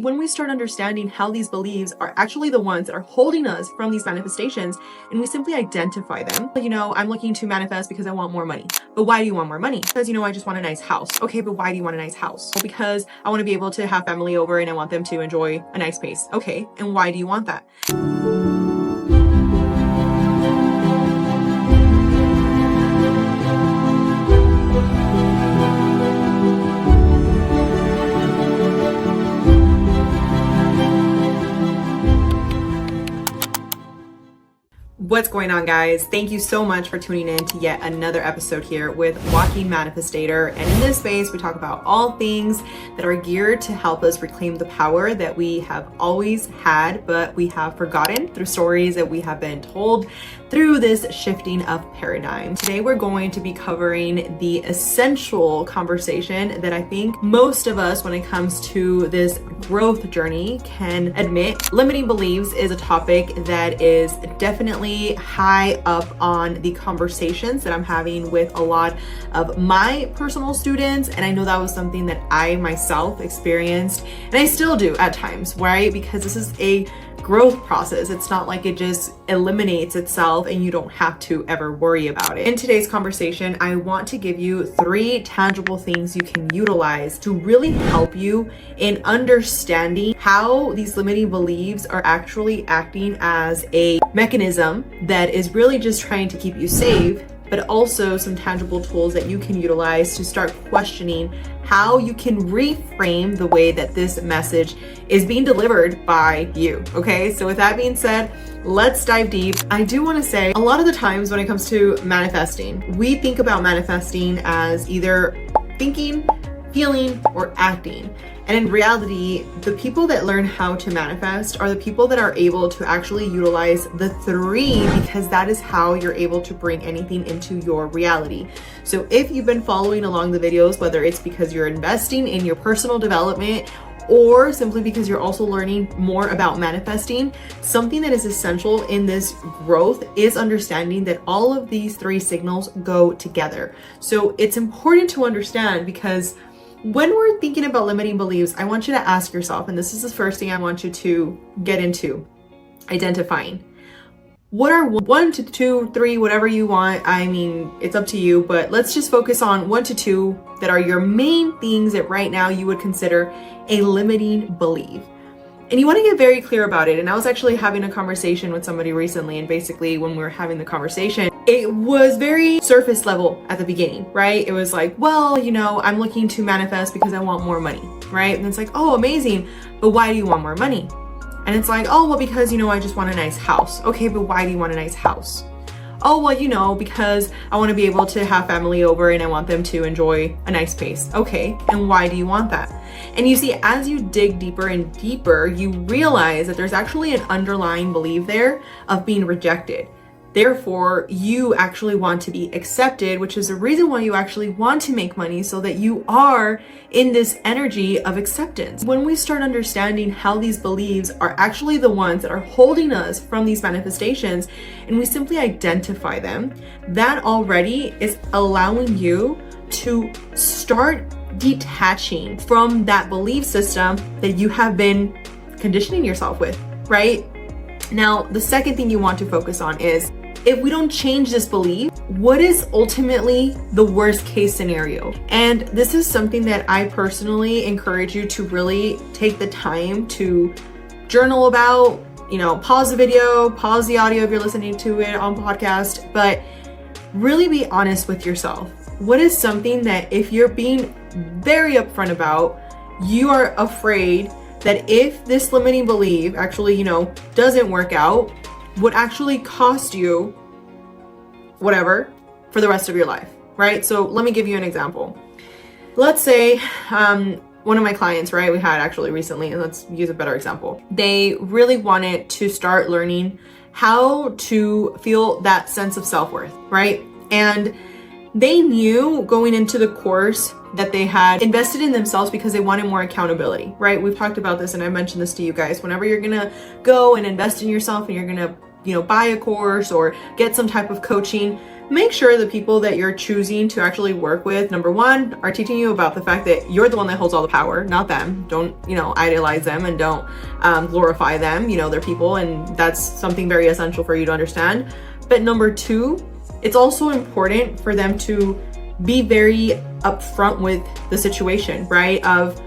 When we start understanding how these beliefs are actually the ones that are holding us from these manifestations, and we simply identify them. I'm looking to manifest because I want more money. But why do you want more money? Because, I just want a nice house. Okay, but why do you want a nice house? Well, because I want to be able to have family over and I want them to enjoy a nice space. Okay, and why do you want that? What's going on, guys? Thank you so much for tuning in to yet another episode here with Walking Manifestor. And in this space, we talk about all things that are geared to help us reclaim the power that we have always had, but we have forgotten through stories that we have been told through this shifting of paradigm. Today, we're going to be covering the essential conversation that I think most of us, when it comes to this growth journey, can admit. Limiting beliefs is a topic that is definitely high up on the conversations that I'm having with a lot of my personal students. And I know that was something that I myself experienced, and I still do at times, right? Because this is a growth process. It's not like it just eliminates itself and you don't have to ever worry about it. In today's conversation, I want to give you 3 tangible things you can utilize to really help you in understanding how these limiting beliefs are actually acting as a mechanism that is really just trying to keep you safe, but also some tangible tools that you can utilize to start questioning how you can reframe the way that this message is being delivered by you. Okay, so with that being said, let's dive deep. I do want to say a lot of the times when it comes to manifesting, we think about manifesting as either thinking, feeling, or acting. And in reality, the people that learn how to manifest are the people that are able to actually utilize the 3, because that is how you're able to bring anything into your reality. So if you've been following along the videos, whether it's because you're investing in your personal development or simply because you're also learning more about manifesting, something that is essential in this growth is understanding that all of these 3 signals go together. So it's important to understand, because when we're thinking about limiting beliefs, I want you to ask yourself, and this is the first thing I want you to get into, identifying. What are 1 to 2, 3, whatever you want. I mean, it's up to you, but let's just focus on 1 to 2 that are your main things that right now you would consider a limiting belief. And you want to get very clear about it. And I was actually having a conversation with somebody recently, and basically when we were having the conversation, it was very surface level at the beginning, right? It was like, well, I'm looking to manifest because I want more money, right? And it's like, oh, amazing. But why do you want more money? And it's like, oh, well, because, I just want a nice house. Okay, but why do you want a nice house? Oh, well, because I want to be able to have family over and I want them to enjoy a nice space. Okay, and why do you want that? And you see, as you dig deeper and deeper, you realize that there's actually an underlying belief there of being rejected. Therefore, you actually want to be accepted, which is the reason why you actually want to make money, so that you are in this energy of acceptance. When we start understanding how these beliefs are actually the ones that are holding us from these manifestations, and we simply identify them, that already is allowing you to start detaching from that belief system that you have been conditioning yourself with, right? Now, the second thing you want to focus on is, if we don't change this belief, what is ultimately the worst case scenario? And this is something that I personally encourage you to really take the time to journal about. Pause the video, pause the audio if you're listening to it on podcast, but really be honest with yourself. What is something that, if you're being very upfront about, you are afraid that if this limiting belief actually, doesn't work out, would actually cost you whatever for the rest of your life, right? So let me give you an example. Let's say one of my clients, right, we had actually recently, and let's use a better example. They really wanted to start learning how to feel that sense of self-worth, right? And they knew going into the course that they had invested in themselves because they wanted more accountability, right? We've talked about this, and I mentioned this to you guys. Whenever you're gonna go and invest in yourself and you're gonna, buy a course or get some type of coaching, make sure the people that you're choosing to actually work with, number one, are teaching you about the fact that you're the one that holds all the power, not them. Don't, idolize them, and don't glorify them. They're people, and that's something very essential for you to understand. But number two, it's also important for them to be very upfront with the situation, right? Of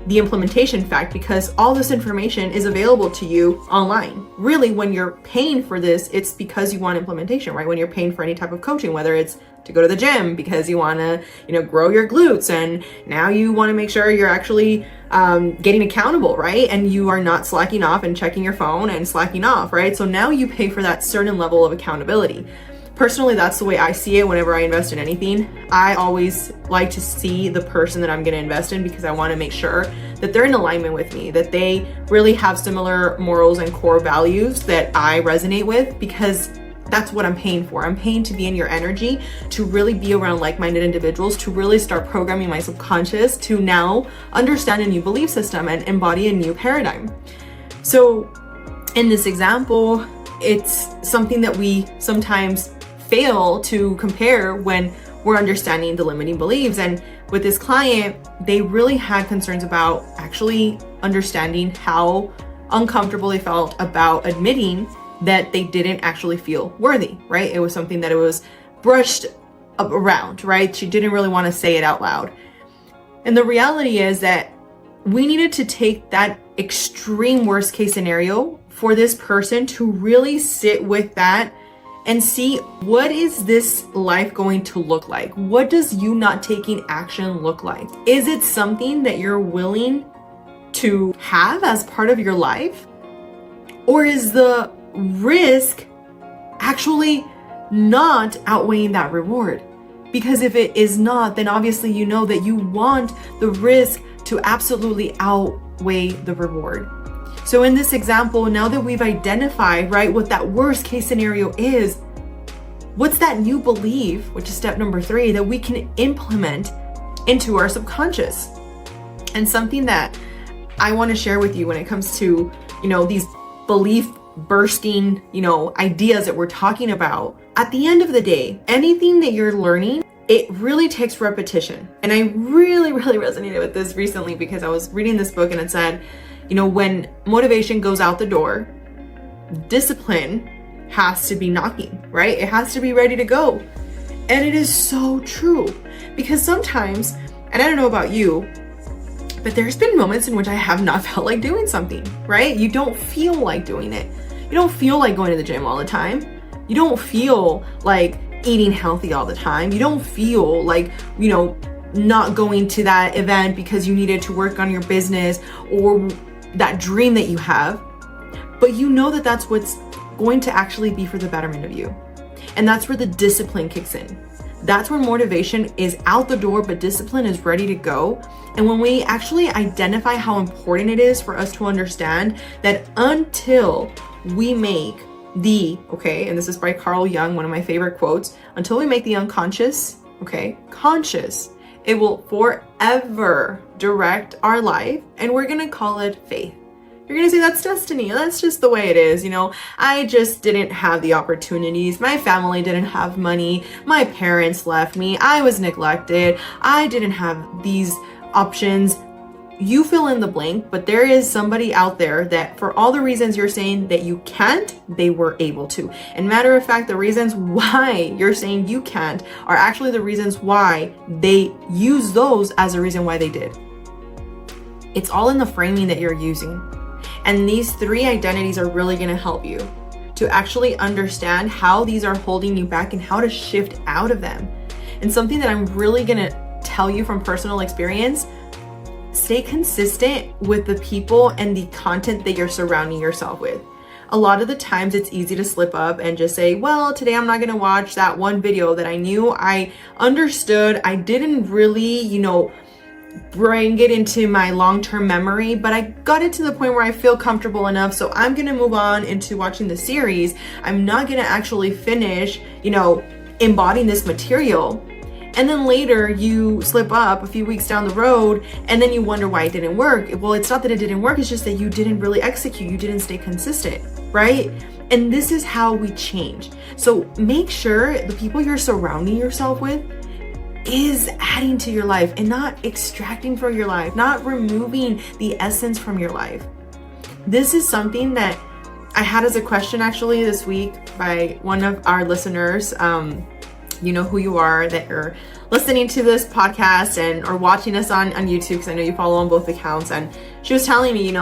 the implementation fact, because all this information is available to you online. Really, when you're paying for this, it's because you want implementation, right? When you're paying for any type of coaching, whether it's to go to the gym because you want to, grow your glutes, and now you want to make sure you're actually getting accountable, right? And you are not slacking off and checking your phone and slacking off, right? So now you pay for that certain level of accountability. Personally, that's the way I see it whenever I invest in anything. I always like to see the person that I'm going to invest in, because I want to make sure that they're in alignment with me, that they really have similar morals and core values that I resonate with, because that's what I'm paying for. I'm paying to be in your energy, to really be around like-minded individuals, to really start programming my subconscious to now understand a new belief system and embody a new paradigm. So in this example, it's something that we sometimes fail to compare when we're understanding the limiting beliefs. And with this client, they really had concerns about actually understanding how uncomfortable they felt about admitting that they didn't actually feel worthy, right? It was something that it was brushed around, right? She didn't really want to say it out loud. And the reality is that we needed to take that extreme worst case scenario for this person to really sit with that and see, what is this life going to look like? What does you not taking action look like? Is it something that you're willing to have as part of your life? Or is the risk actually not outweighing that reward? Because if it is not, then obviously you know that you want the risk to absolutely outweigh the reward. So in this example, now that we've identified, right, what that worst case scenario is, what's that new belief, which is step number 3, that we can implement into our subconscious? And something that I want to share with you when it comes to, these belief bursting, ideas that we're talking about. At the end of the day, anything that you're learning, it really takes repetition. And I really, really resonated with this recently, because I was reading this book and it said, when motivation goes out the door, discipline has to be knocking, right? It has to be ready to go. And it is so true, because sometimes, and I don't know about you, but there's been moments in which I have not felt like doing something, right? You don't feel like doing it. You don't feel like going to the gym all the time. You don't feel like eating healthy all the time. You don't feel like, not going to that event because you needed to work on your business or that dream that you have. But you know that that's what's going to actually be for the betterment of you. And that's where the discipline kicks in. That's where motivation is out the door, but discipline is ready to go. And when we actually identify how important it is for us to understand that until we make and this is by Carl Jung, one of my favorite quotes, until we make the unconscious, conscious, it will forever direct our life, and we're gonna call it faith. You're gonna say, that's destiny. That's just the way it is. I just didn't have the opportunities. My family didn't have money. My parents left me. I was neglected. I didn't have these options. You fill in the blank, but there is somebody out there that for all the reasons you're saying that you can't, they were able to. And matter of fact, the reasons why you're saying you can't are actually the reasons why they use those as a reason why they did. It's all in the framing that you're using. And these 3 identities are really going to help you to actually understand how these are holding you back and how to shift out of them. And something that I'm really going to tell you from personal experience, stay consistent with the people and the content that you're surrounding yourself with. A lot of the times it's easy to slip up and just say, well, today I'm not going to watch that one video that I knew I understood. I didn't really, bring it into my long-term memory, but I got it to the point where I feel comfortable enough, so I'm gonna move on into watching the series. I'm not gonna actually finish, embodying this material. And then later you slip up a few weeks down the road and then you wonder why it didn't work. Well, it's not that it didn't work, it's just that you didn't really execute, you didn't stay consistent, right? And this is how we change. So make sure the people you're surrounding yourself with is adding to your life and not extracting from your life, not removing the essence from your life. This is something that I had as a question actually this week by one of our listeners. You know who you are, that you're listening to this podcast and or watching us on YouTube, because I know you follow on both accounts. And she was telling me,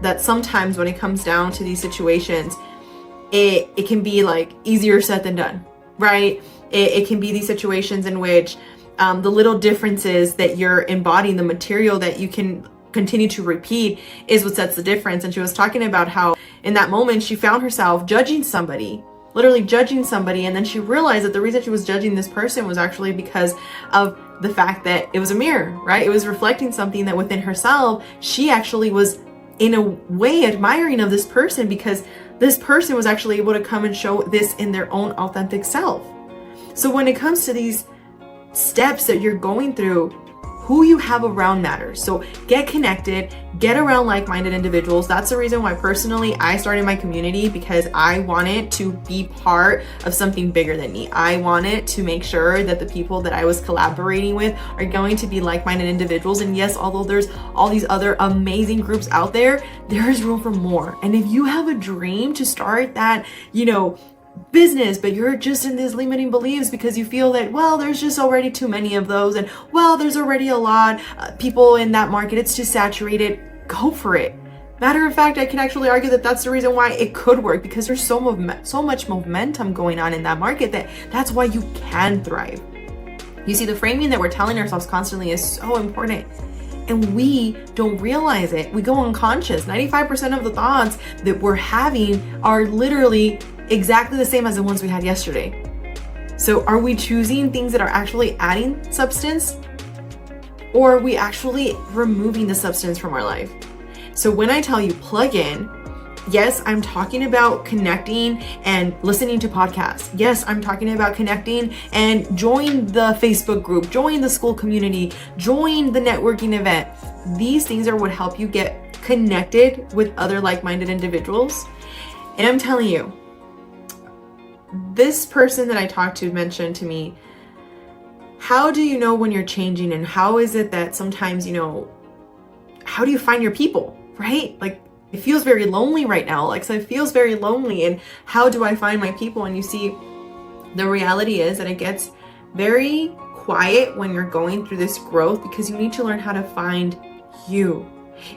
that sometimes when it comes down to these situations, it can be like easier said than done, right? It can be these situations in which the little differences that you're embodying, the material that you can continue to repeat, is what sets the difference. And she was talking about how in that moment she found herself judging somebody, literally judging somebody. And then she realized that the reason she was judging this person was actually because of the fact that it was a mirror, right? It was reflecting something that within herself, she actually was in a way admiring of this person, because this person was actually able to come and show this in their own authentic self. So when it comes to these steps that you're going through, who you have around matters. So get connected, get around like-minded individuals. That's the reason why personally I started my community, because I wanted to be part of something bigger than me. I wanted to make sure that the people that I was collaborating with are going to be like-minded individuals. And yes, although there's all these other amazing groups out there, there is room for more. And if you have a dream to start that, business, but you're just in these limiting beliefs because you feel that, well, there's just already too many of those, and well, there's already a lot people in that market, it's too saturated, go for it. Matter of fact, I can actually argue that that's the reason why it could work, because there's so much momentum going on in that market that's why you can thrive. You see, the framing that we're telling ourselves constantly is so important. And we don't realize it. We go unconscious. 95% of the thoughts that we're having are literally exactly the same as the ones we had yesterday. So are we choosing things that are actually adding substance, or are we actually removing the substance from our life? So when I tell you plug in, yes, I'm talking about connecting and listening to podcasts. Yes, I'm talking about connecting and join the Facebook group, join the school community, join the networking event. These things are what help you get connected with other like-minded individuals. And I'm telling you, this person that I talked to mentioned to me, how do you know when you're changing, and how is it that sometimes, how do you find your people, right? Like, it feels very lonely right now. Like, so it feels very lonely, and how do I find my people? And you see, the reality is that it gets very quiet when you're going through this growth, because you need to learn how to find you.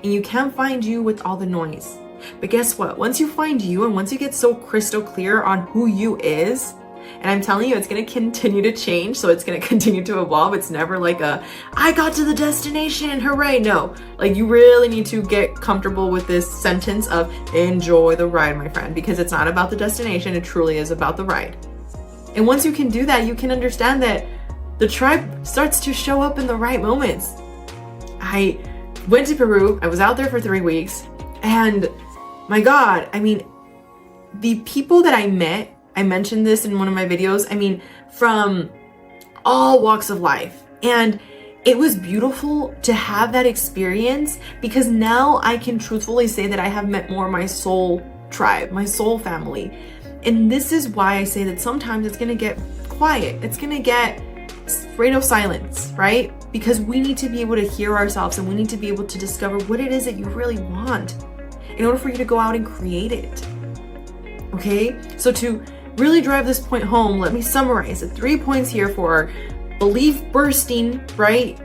And you can't find you with all the noise. But guess what? Once you find you, and once you get so crystal clear on who you is, and I'm telling you, it's going to continue to change. So it's going to continue to evolve. It's never like I got to the destination, hooray. No, like, you really need to get comfortable with this sentence of enjoy the ride, my friend, because it's not about the destination. It truly is about the ride. And once you can do that, you can understand that the tribe starts to show up in the right moments. I went to Peru. I was out there for 3 weeks, and my God, the people that I met, I mentioned this in one of my videos, from all walks of life. And it was beautiful to have that experience, because now I can truthfully say that I have met more of my soul tribe, my soul family. And this is why I say that sometimes it's going to get quiet. It's going to get radio silence, right? Because we need to be able to hear ourselves, and we need to be able to discover what it is that you really want in order for you to go out and create it. Okay? So to really drive this point home, let me summarize the 3 points here for belief bursting, right?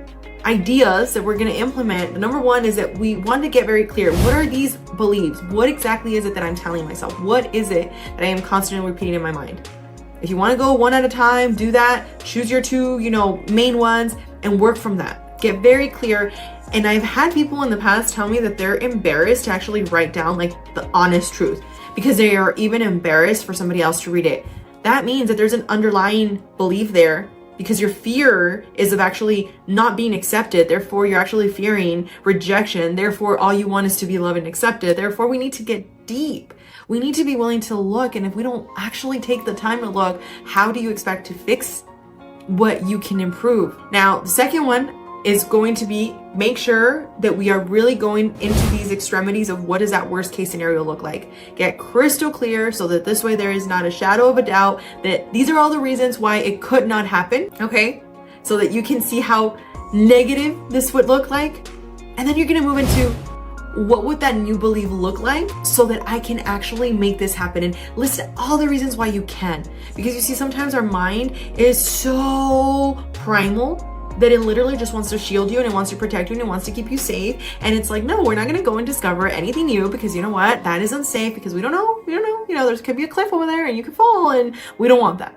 Ideas that we're going to implement. Number one is that we want to get very clear. What are these beliefs? What exactly is it that I'm telling myself? What is it that I am constantly repeating in my mind? If you want to go one at a time, do that. Choose your two, main ones, and work from that. Get very clear. And I've had people in the past tell me that they're embarrassed to actually write down like the honest truth, because they are even embarrassed for somebody else to read it. That means that there's an underlying belief there, because your fear is of actually not being accepted. Therefore, you're actually fearing rejection. Therefore, all you want is to be loved and accepted. Therefore, we need to get deep. We need to be willing to look. And if we don't actually take the time to look, how do you expect to fix what you can improve. Now, the second one is going to be make sure that we are really going into these extremities of what does that worst case scenario look like. Get crystal clear so that this way there is not a shadow of a doubt that these are all the reasons why it could not happen, okay? So that you can see how negative this would look like. And then you're gonna move into what would that new belief look like so that I can actually make this happen, and list all the reasons why you can. Because you see, sometimes our mind is so primal that it literally just wants to shield you and it wants to protect you and it wants to keep you safe. And it's like, no, we're not going to go and discover anything new because you know what? That is unsafe because we don't know, you know, there could be a cliff over there and you could fall and we don't want that.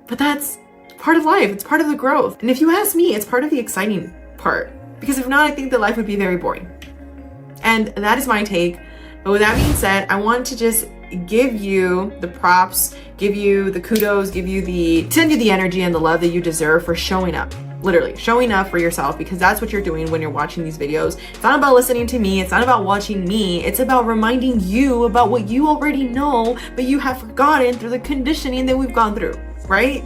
But that's part of life. It's part of the growth. And if you ask me, it's part of the exciting part, because if not, I think that life would be very boring. And that is my take. But with that being said, I want to just give you the props, give you the kudos, send you the energy and the love that you deserve for showing up. Literally showing up for yourself, because that's what you're doing when you're watching these videos. It's not about listening to me. It's not about watching me. It's about reminding you about what you already know, but you have forgotten through the conditioning that we've gone through, right?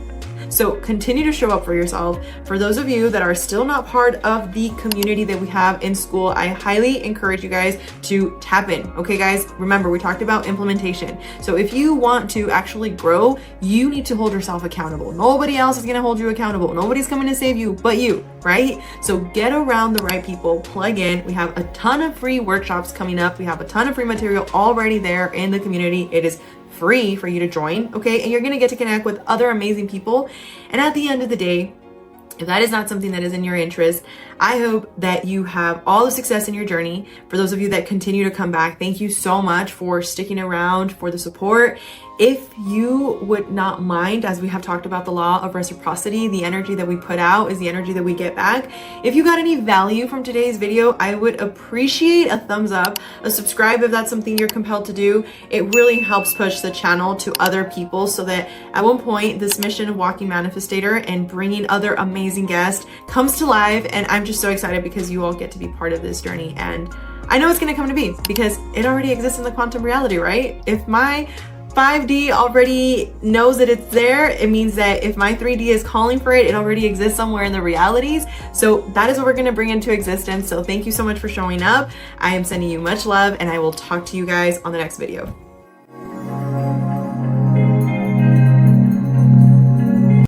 So continue to show up for yourself. For those of you that are still not part of the community that we have in school, I highly encourage you guys to tap in. Okay, guys, remember we talked about implementation. So if you want to actually grow, you need to hold yourself accountable. Nobody else is going to hold you accountable. Nobody's coming to save you but you, right? So get around the right people, plug in. We have a ton of free workshops coming up. We have a ton of free material already there in the community. It is free for you to join, okay? And you're gonna get to connect with other amazing people. And at the end of the day, if that is not something that is in your interest, I hope that you have all the success in your journey. For those of you that continue to come back, thank you so much for sticking around, for the support. If you would not mind, as we have talked about the law of reciprocity, the energy that we put out is the energy that we get back. If you got any value from today's video, I would appreciate a thumbs up, a subscribe if that's something you're compelled to do. It really helps push the channel to other people so that at one point this mission of Walking Manifestator and bringing other amazing guests comes to life. And I'm just so excited because you all get to be part of this journey. And I know it's going to come to be because it already exists in the quantum reality, right? If my 5D already knows that it's there, it means that if my 3D is calling for it, it already exists somewhere in the realities. So that is what we're going to bring into existence. So thank you so much for showing up. I am sending you much love, and I will talk to you guys on the next video.